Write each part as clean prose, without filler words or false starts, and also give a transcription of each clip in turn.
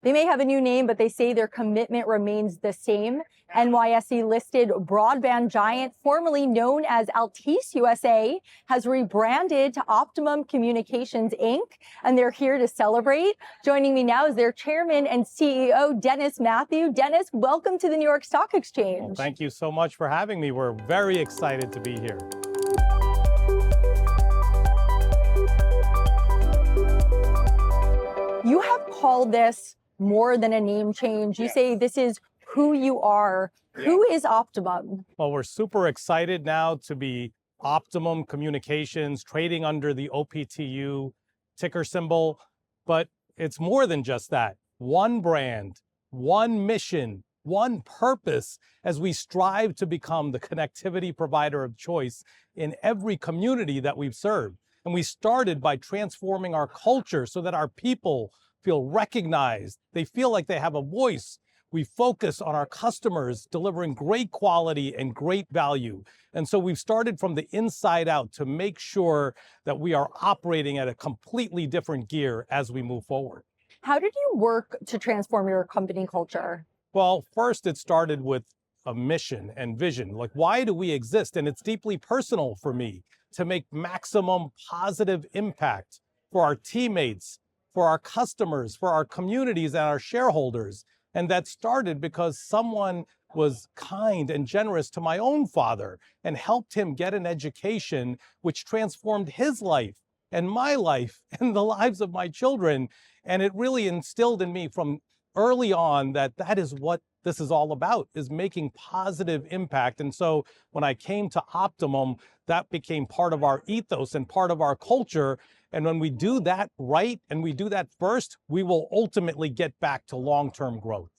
They may have a new name, but they say their commitment remains the same. NYSE listed broadband giant, formerly known as Altice USA, has rebranded to Optimum Communications Inc., and they're here to celebrate. Joining me now is their chairman and CEO, Dennis Matthew. Dennis, welcome to the New York Stock Exchange. Well, thank you so much for having me. We're very excited to be here. You have called this more than a name change. You say this is who you are. Who is Optimum? Well, we're super excited now to be Optimum Communications, trading under the OPTU ticker symbol. But it's more than just that. One brand, one mission, one purpose as we strive to become the connectivity provider of choice in every community that we've served. And we started by transforming our culture so that our people feel recognized. They feel like they have a voice. We focus on our customers delivering great quality and great value. And so we've started from the inside out to make sure that we are operating at a completely different gear as we move forward. How did you work to transform your company culture? Well, first it started with a mission and vision. Like, why do we exist? And it's deeply personal for me to make maximum positive impact for our teammates, for our customers, for our communities and our shareholders. And that started because someone was kind and generous to my own father and helped him get an education which transformed his life and my life and the lives of my children. And it really instilled in me from early on that that is what this is all about, is making positive impact. And so when I came to Optimum, that became part of our ethos and part of our culture. And when we do that right and we do that first, we will ultimately get back to long-term growth.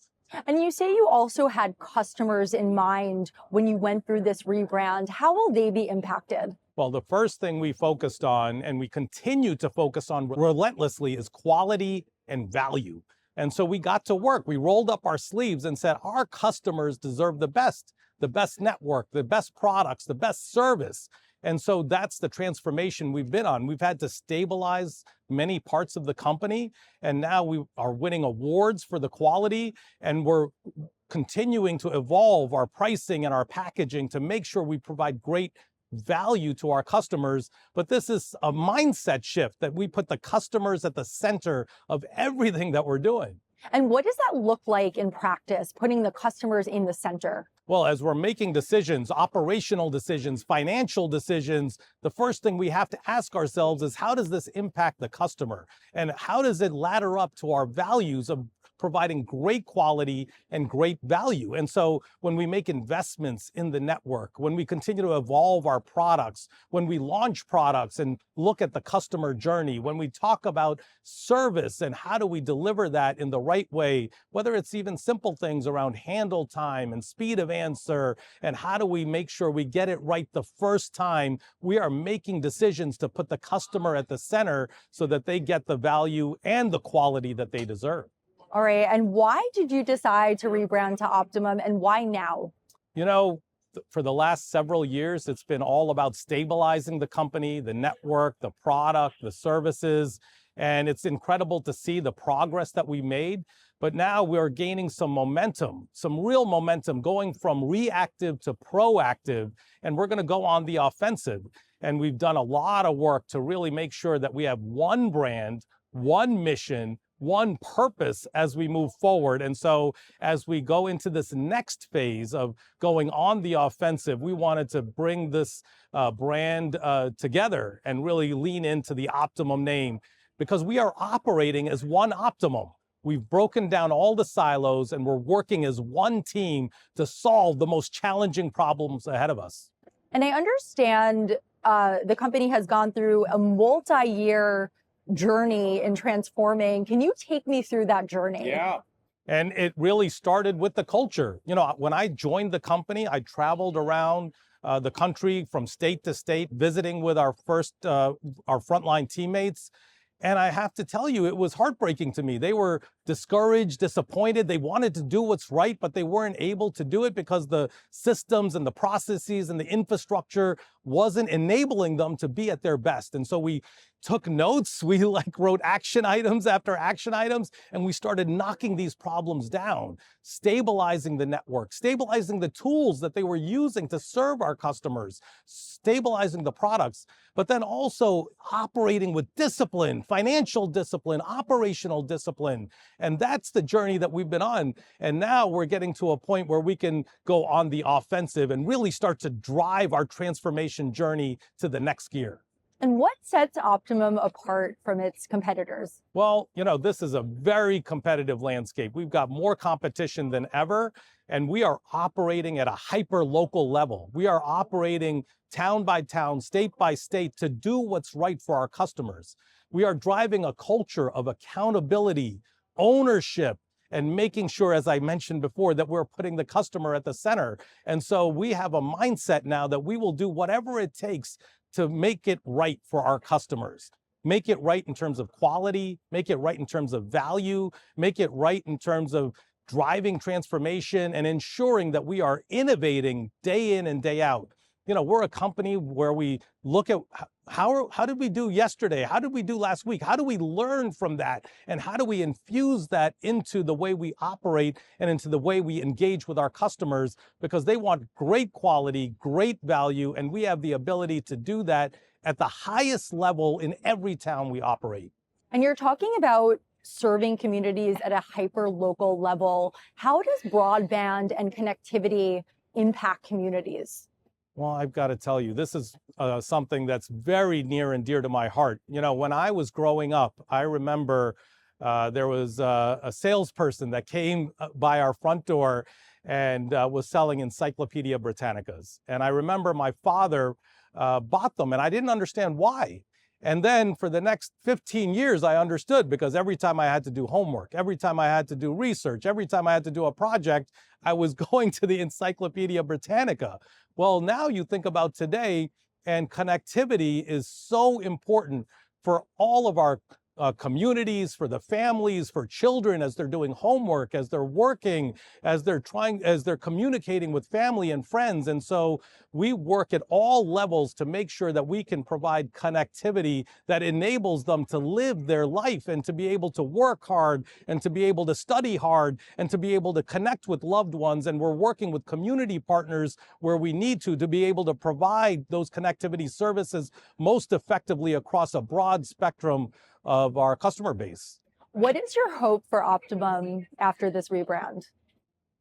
And you say you also had customers in mind when you went through this rebrand. How will they be impacted? Well, the first thing we focused on, and we continue to focus on relentlessly, is quality and value. And so we got to work. We rolled up our sleeves and said, our customers deserve the best network, the best products, the best service. And so that's the transformation we've been on. We've had to stabilize many parts of the company, and now we are winning awards for the quality, and we're continuing to evolve our pricing and our packaging to make sure we provide great value to our customers. But this is a mindset shift that we put the customers at the center of everything that we're doing. And what does that look like in practice, putting the customers in the center? Well, as we're making decisions, operational decisions, financial decisions, the first thing we have to ask ourselves is, how does this impact the customer? And how does it ladder up to our values of providing great quality and great value? And so when we make investments in the network, when we continue to evolve our products, when we launch products and look at the customer journey, when we talk about service and how do we deliver that in the right way, whether it's even simple things around handle time and speed of answer, and how do we make sure we get it right the first time, we are making decisions to put the customer at the center so that they get the value and the quality that they deserve. All right. And why did you decide to rebrand to Optimum, and why now? You know, for the last several years, it's been all about stabilizing the company, the network, the product, the services. And it's incredible to see the progress that we made. But now we're gaining some momentum, some real momentum, going from reactive to proactive. And we're going to go on the offensive. And we've done a lot of work to really make sure that we have one brand, one mission, one purpose as we move forward. And so as we go into this next phase of going on the offensive, we wanted to bring this brand together and really lean into the Optimum name, because we are operating as one Optimum. We've broken down all the silos and we're working as one team to solve the most challenging problems ahead of us. And I understand the company has gone through a multi-year journey in transforming. Can you take me through that journey? Yeah. And it really started with the culture. You know, when I joined the company, I traveled around the country from state to state, visiting with our frontline teammates. And I have to tell you, it was heartbreaking to me. They were discouraged, disappointed. They wanted to do what's right, but they weren't able to do it because the systems and the processes and the infrastructure wasn't enabling them to be at their best. And so we took notes, we wrote action items after action items, and we started knocking these problems down, stabilizing the network, stabilizing the tools that they were using to serve our customers, stabilizing the products, but then also operating with discipline, financial discipline, operational discipline. And that's the journey that we've been on. And now we're getting to a point where we can go on the offensive and really start to drive our transformation journey to the next gear. And what sets Optimum apart from its competitors? Well, this is a very competitive landscape. We've got more competition than ever, and we are operating at a hyper-local level. We are operating town by town, state by state to do what's right for our customers. We are driving a culture of accountability, ownership, and making sure, as I mentioned before, that we're putting the customer at the center. And so we have a mindset now that we will do whatever it takes to make it right for our customers. Make it right in terms of quality, make it right in terms of value, make it right in terms of driving transformation and ensuring that we are innovating day in and day out. We're a company where we look at how did we do yesterday? How did we do last week? How do we learn from that? And how do we infuse that into the way we operate and into the way we engage with our customers? Because they want great quality, great value, and we have the ability to do that at the highest level in every town we operate. And you're talking about serving communities at a hyper-local level. How does broadband and connectivity impact communities? Well, I've got to tell you, this is something that's very near and dear to my heart. When I was growing up, I remember there was a salesperson that came by our front door and was selling Encyclopedia Britannicas. And I remember my father bought them, and I didn't understand why. And then for the next 15 years, I understood, because every time I had to do homework, every time I had to do research, every time I had to do a project, I was going to the Encyclopedia Britannica. Well, now you think about today, and connectivity is so important for all of our communities, for the families, for children as they're doing homework, as they're working, as they're communicating with family and friends. And so we work at all levels to make sure that we can provide connectivity that enables them to live their life and to be able to work hard and to be able to study hard and to be able to connect with loved ones. And we're working with community partners where we need to be able to provide those connectivity services most effectively across a broad spectrum of our customer base. What is your hope for Optimum after this rebrand?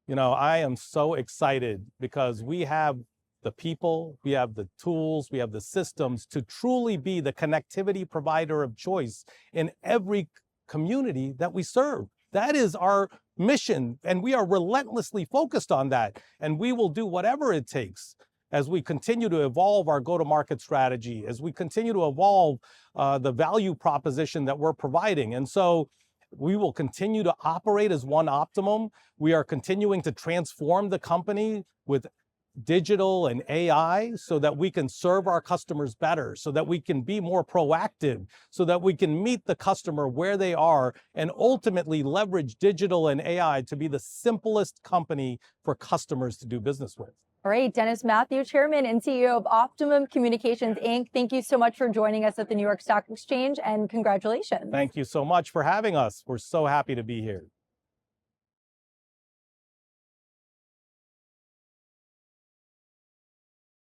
I am so excited because we have the people, we have the tools, we have the systems to truly be the connectivity provider of choice in every community that we serve. That is our mission, and we are relentlessly focused on that. And we will do whatever it takes as we continue to evolve our go-to-market strategy, as we continue to evolve the value proposition that we're providing. And so we will continue to operate as one Optimum. We are continuing to transform the company with digital and AI so that we can serve our customers better, so that we can be more proactive, so that we can meet the customer where they are and ultimately leverage digital and AI to be the simplest company for customers to do business with. All right, Dennis Matthew, Chairman and CEO of Optimum Communications, Inc. Thank you so much for joining us at the New York Stock Exchange, and congratulations. Thank you so much for having us. We're so happy to be here.